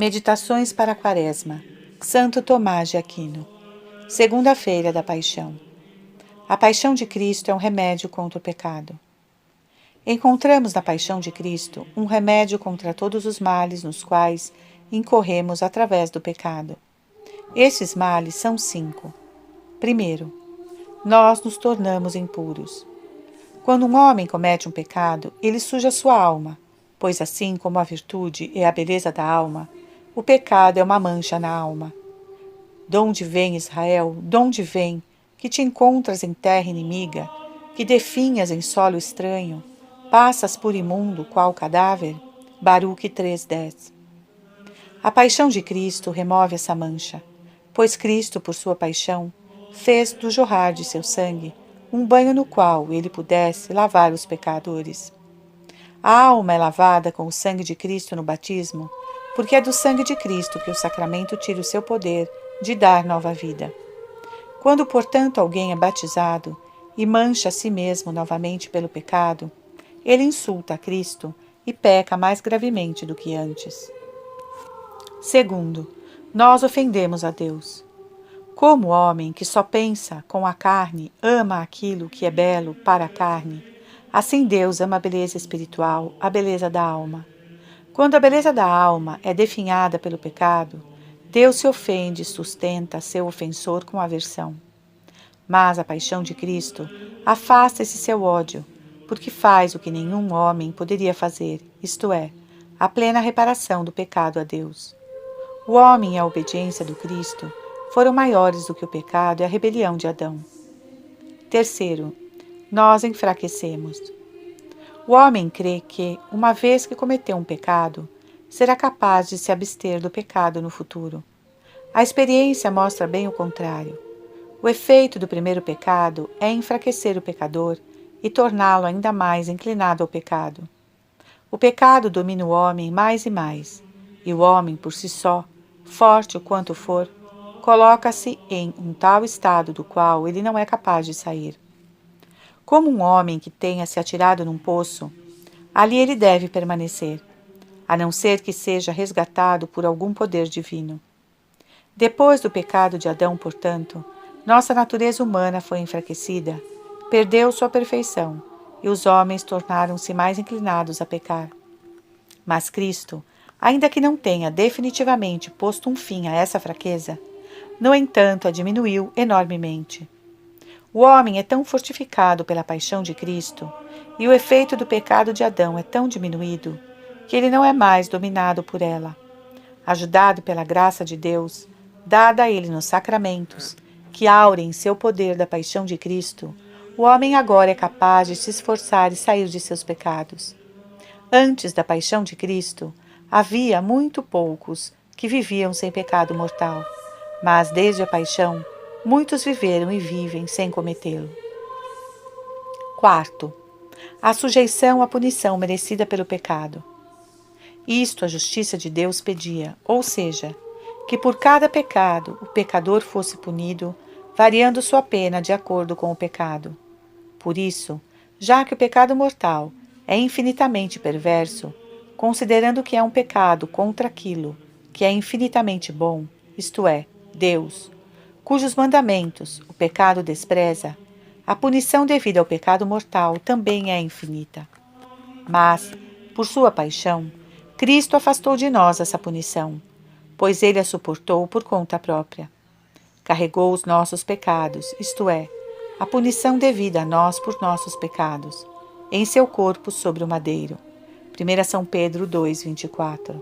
Meditações para a Quaresma. Santo Tomás de Aquino. Segunda-feira da Paixão. A paixão de Cristo é um remédio contra o pecado. Encontramos na paixão de Cristo um remédio contra todos os males nos quais incorremos através do pecado. Estes males são 5. Primeiro, nós nos tornamos impuros. Quando um homem comete um pecado, ele suja sua alma, pois assim como a virtude é a beleza da alma, o pecado é uma mancha na alma. Donde vem, Israel, donde vem, que te encontras em terra inimiga, que definhas em solo estranho, passas por imundo qual cadáver? Baruque 3:10. A paixão de Cristo remove essa mancha, pois Cristo, por sua paixão, fez do jorrar de seu sangue um banho no qual ele pudesse lavar os pecadores. A alma é lavada com o sangue de Cristo no batismo, porque é do sangue de Cristo que o sacramento tira o seu poder de dar nova vida. Quando, portanto, alguém é batizado e mancha a si mesmo novamente pelo pecado, ele insulta a Cristo e peca mais gravemente do que antes. Segundo, nós ofendemos a Deus. Como o homem que só pensa com a carne ama aquilo que é belo para a carne, assim Deus ama a beleza espiritual, a beleza da alma. Quando a beleza da alma é definhada pelo pecado, Deus se ofende e sustenta seu ofensor com aversão. Mas a paixão de Cristo afasta esse seu ódio, porque faz o que nenhum homem poderia fazer, isto é, a plena reparação do pecado a Deus. O homem e a obediência do Cristo foram maiores do que o pecado e a rebelião de Adão. Terceiro, nós enfraquecemos. O homem crê que, uma vez que cometeu um pecado, será capaz de se abster do pecado no futuro. A experiência mostra bem o contrário. O efeito do primeiro pecado é enfraquecer o pecador e torná-lo ainda mais inclinado ao pecado. O pecado domina o homem mais e mais, e o homem, por si só, forte o quanto for, coloca-se em um tal estado do qual ele não é capaz de sair. Como um homem que tenha se atirado num poço, ali ele deve permanecer, a não ser que seja resgatado por algum poder divino. Depois do pecado de Adão, portanto, nossa natureza humana foi enfraquecida, perdeu sua perfeição, e os homens tornaram-se mais inclinados a pecar. Mas Cristo, ainda que não tenha definitivamente posto um fim a essa fraqueza, no entanto a diminuiu enormemente. O homem é tão fortificado pela paixão de Cristo, e o efeito do pecado de Adão é tão diminuído, que ele não é mais dominado por ela. Ajudado pela graça de Deus, dada a ele nos sacramentos, que aurem seu poder da paixão de Cristo, o homem agora é capaz de se esforçar e sair de seus pecados. Antes da paixão de Cristo, havia muito poucos que viviam sem pecado mortal, mas desde a paixão, muitos viveram e vivem sem cometê-lo. Quarto, a sujeição à punição merecida pelo pecado. Isto a justiça de Deus pedia, ou seja, que por cada pecado o pecador fosse punido, variando sua pena de acordo com o pecado. Por isso, já que o pecado mortal é infinitamente perverso, considerando que é um pecado contra aquilo que é infinitamente bom, isto é, Deus, cujos mandamentos o pecado despreza, a punição devida ao pecado mortal também é infinita. Mas, por sua paixão, Cristo afastou de nós essa punição, pois ele a suportou por conta própria. Carregou os nossos pecados, isto é, a punição devida a nós por nossos pecados, em seu corpo sobre o madeiro. 1 São Pedro 2:24.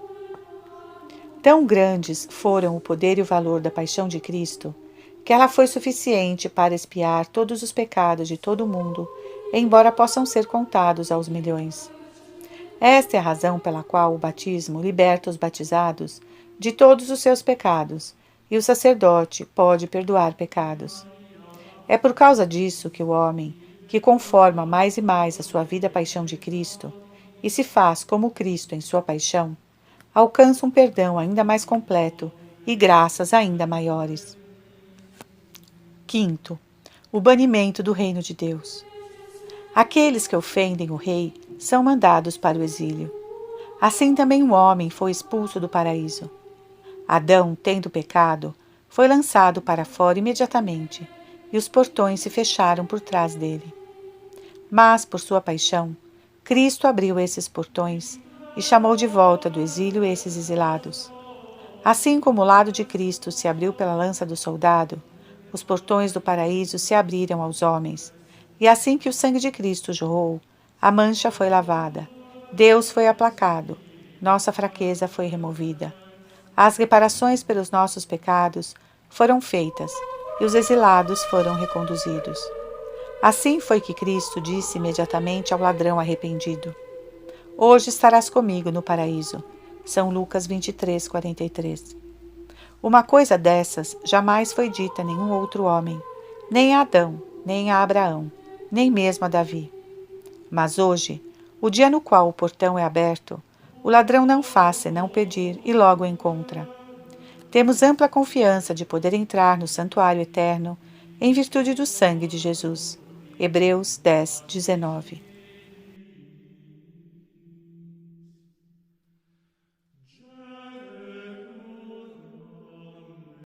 Tão grandes foram o poder e o valor da paixão de Cristo, que ela foi suficiente para expiar todos os pecados de todo o mundo, embora possam ser contados aos milhões. Esta é a razão pela qual o batismo liberta os batizados de todos os seus pecados, e o sacerdote pode perdoar pecados. É por causa disso que o homem, que conforma mais e mais a sua vida à paixão de Cristo, e se faz como Cristo em sua paixão, alcança um perdão ainda mais completo e graças ainda maiores. Quinto, o banimento do reino de Deus. Aqueles que ofendem o rei são mandados para o exílio. Assim também o homem foi expulso do paraíso. Adão, tendo pecado, foi lançado para fora imediatamente, e os portões se fecharam por trás dele. Mas, por sua paixão, Cristo abriu esses portões e chamou de volta do exílio esses exilados. Assim como o lado de Cristo se abriu pela lança do soldado, os portões do paraíso se abriram aos homens, e assim que o sangue de Cristo jorrou, a mancha foi lavada, Deus foi aplacado, nossa fraqueza foi removida. As reparações pelos nossos pecados foram feitas, e os exilados foram reconduzidos. Assim foi que Cristo disse imediatamente ao ladrão arrependido: Hoje estarás comigo no paraíso. São Lucas 23, 43. Uma coisa dessas jamais foi dita a nenhum outro homem, nem a Adão, nem a Abraão, nem mesmo a Davi. Mas hoje, o dia no qual o portão é aberto, o ladrão não faz senão pedir e logo o encontra. Temos ampla confiança de poder entrar no santuário eterno em virtude do sangue de Jesus. Hebreus 10, 19.